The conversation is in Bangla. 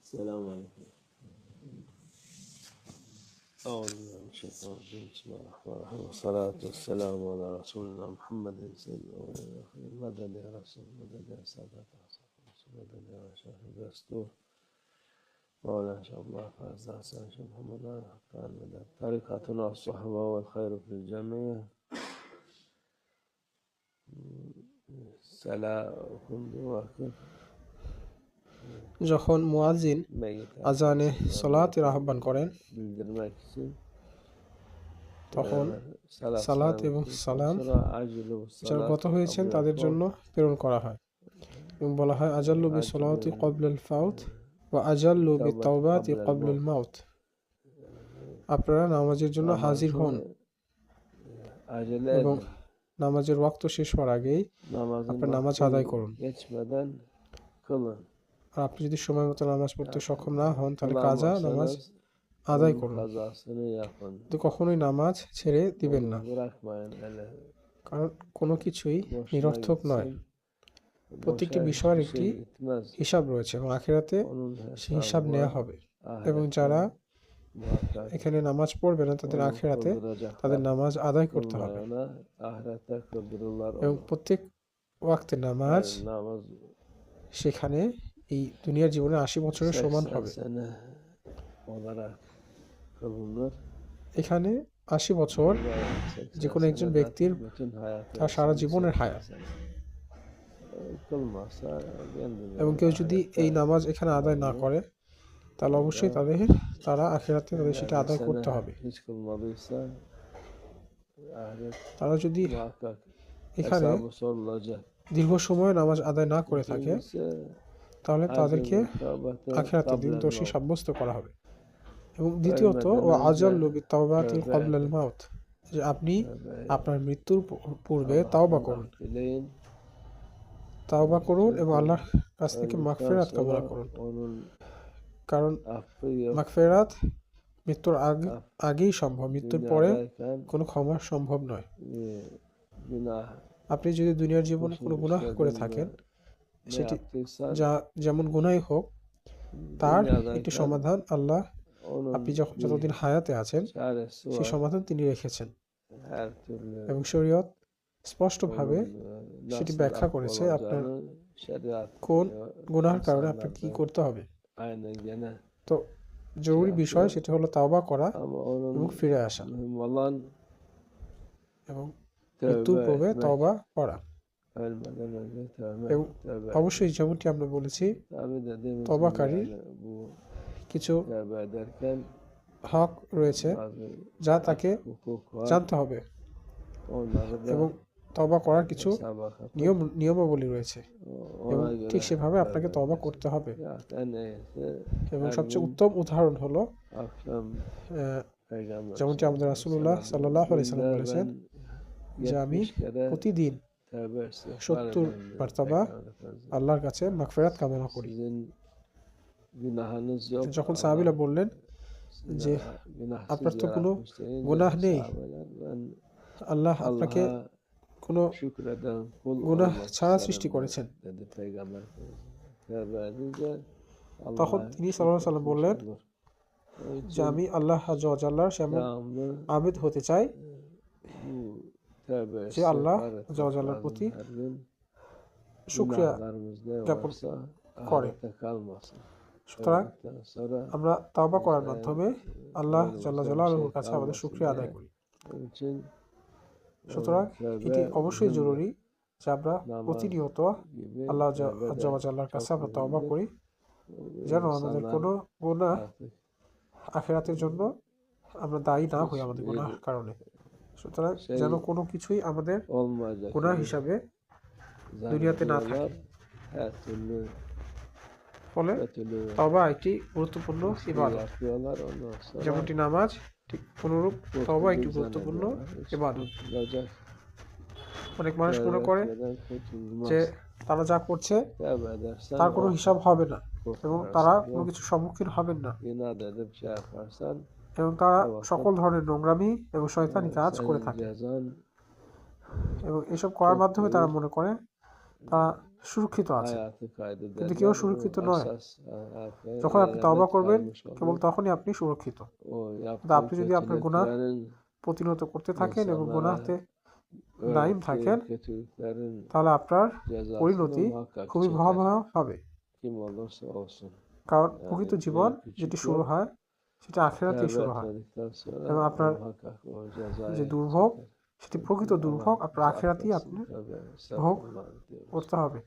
السلام عليكم. أعوذ بالله من الشيطان الرجيم. بسم الله الرحمن الرحيم، والصلاة والسلام على رسولنا محمد سيد الأولين والآخرين. مدد يا رسول، مدد يا سادات أصحاب الرسول، مدد يا شيخ الدستور مولانا شيخ الله فاز حسن شيخ محمد حقان مدد. طريقتنا الصحبة والخير في الجميع. سلام بواكب যখন মুয়াজ্জিন আজানে সালাতের আহ্বান করেন তখন সালাত এবং সালাম যারা গত হয়েছেন তাদের জন্য প্রেরণ করা হয় এবং বলা হয় আজাল্লু বিসসালাতি ক্বাবলাল ফাউত ওয়া আজাল্লু বিত্তাওবাতি ক্বাবলাল মাউত। আপনারা নামাজের জন্য হাজির হন এবং নামাজের ওয়াক্ত শেষ হওয়ার আগেই আপনার নামাজ আদায় করুন। আর আপনি যদি সময় মতো নামাজ পড়তে সক্ষম না হন তাহলে কাজা নামাজ আদায় করুন, কিন্তু কখনোই নামাজ ছেড়ে দিবেন না, কারণ কোনো কিছুই নিরর্থক নয়। প্রত্যেকটি বিষয়ের একটি হিসাব রয়েছে এবং আখিরাতে সেই হিসাব নেওয়া হবে। এবং যারা এখানে নামাজ পড়বে না তাদের আখিরাতে তাদের নামাজ আদায় করতে হবে এবং প্রত্যেক ওয়াক্তে নামাজ সেখানে এই দুনিয়ার জীবনে 80 বছরের সমান হবে। এখানে 80 বছর যে কোনো একজন ব্যক্তির তার সারা জীবনের হায়াত। এবং কেউ যদি এই নামাজ এখানে আদায় না করে তাহলে অবশ্যই তারা আখিরাতে তাদের সেটা আদায় করতে হবে। তারা যদি এখানে দীর্ঘ সময় নামাজ আদায় না করে থাকে তাহলে তাদেরকে আখিরাতে দিন দোষী সাব্যস্ত করা হবে। এবং দ্বিতীয়ত ওয়া আজাল্লু বিত্তাওবাতি ক্বাবলাল মাউত, যে আপনি আপনার মৃত্যুর পূর্বে তাওবা করুন, তাওবা করুন এবং আল্লাহর কাছ থেকে মাগফিরাত কামনা করুন, কারণ মাগফিরাত মৃত্যুর আগেই সম্ভব, মৃত্যুর পরে কোনো ক্ষমা সম্ভব নয়। আপনি যদি দুনিয়ার জীবনে কোনো গুনাহ করে থাকেন সেটি যেমন গুনাহই হোক তার একটি সমাধান আল্লাহ আপনি যতদিন হায়াতে আছেন সেই সমাধান তিনি রেখেছেন এবং শরীয়ত স্পষ্টভাবে সেটি ব্যাখ্যা করেছে আপনার কোন গুনাহের কারণে আপনার কি করতে হবে। তো জরুরি বিষয় সেটা হলো তাওবা করা এবং ফিরে আসা এবং মৃত্যুর পূর্বে তাওবা করা। এবং অবশ্যই যেমনটি আমরা বলেছি তওবাকারীর কিছু হক রয়েছে যা তাকে জানতে হবে এবং তওবা করার কিছু নিয়মাবলী রয়েছে এবং ঠিক সেভাবে আপনাকে তওবা করতে হবে। এবং সবচেয়ে উত্তম উদাহরণ হলো যেমনটি আমাদের রাসূলুল্লাহ সাল্লাল্লাহু আলাইহি সাল্লাম বলেছেন যে আমি প্রতিদিন 70 মারতাবা আল্লাহর কাছে মাগফিরাত কামনা করি। যখন সাহাবীরা বললেন যে আপনার তো কোনো গুনাহ নেই, আল্লাহ আপনাকে কোনো গুনাহ ছাড়া সৃষ্টি করেছেন, তখন তিনি সাল্লাল্লাহু আলাইহি সাল্লাম বললেন যে আমি আল্লাহ আযজা ওয়া জাল্লার সেমন আবেদ হতে চাই যে আল্লাহ আযজা ওয়া জাল্লার প্রতি শুকরিয়া জ্ঞাপন করে। সুতরাং আমরা তাওবা করার মাধ্যমে আল্লাহ জাল্লা জালালুহুর কাছে আমাদের শুকরিয়া আদায় করি। সুতরাং এটি অবশ্যই জরুরি যে আমরা প্রতিনিয়ত আল্লাহ আযজা ওয়া জাল্লার কাছে আমরা তাওবা করি যেন আমাদের কোনো গুনাহ আখিরাতের জন্য আমরা দায়ী না হই আমাদের গুনাহের কারণে। সুতরাং যেন কোনো কিছুই আমাদের গুনাহ হিসাবে দুনিয়াতে না থাকে। ফলে তওবা একটি গুরুত্বপূর্ণ ইবাদত, যেমনটি নামাজ ঠিক অনুরূপ তওবা একটি গুরুত্বপূর্ণ ইবাদত। অনেক মানুষ মনে করে যে তারা যা করছে তার কোনো হিসাব হবে না এবং তারা কোনো কিছুর সম্মুখীন হবেন না এবং তারা সকল ধরনের নোংরামি এবং শয়তানি কাজ করে থাকে এবং এসব করার মাধ্যমে তারা মনে করে তারা সুরক্ষিত আছে, কিন্তু কেউ সুরক্ষিত নয়। যখন আপনি তওবা করবেন কেবল তখনই আপনি সুরক্ষিত। কিন্তু আপনি যদি আপনার গুনাহ প্রতিহত করতে থাকেন এবং গুনাহতে দায়ীম থাকেন, তাহলে আপনার পরিণতি খুবই ভয়াবহ হবে। কারণ প্রকৃত জীবন যেটি শুরু হয় সেটা আখিরাতেই শুরু হয়, এবং আপনার যে দুর্ভোগ সেটি প্রকৃত দুর্ভোগ আপনার আখিরাতেই আপনি ভোগ করতে হবে।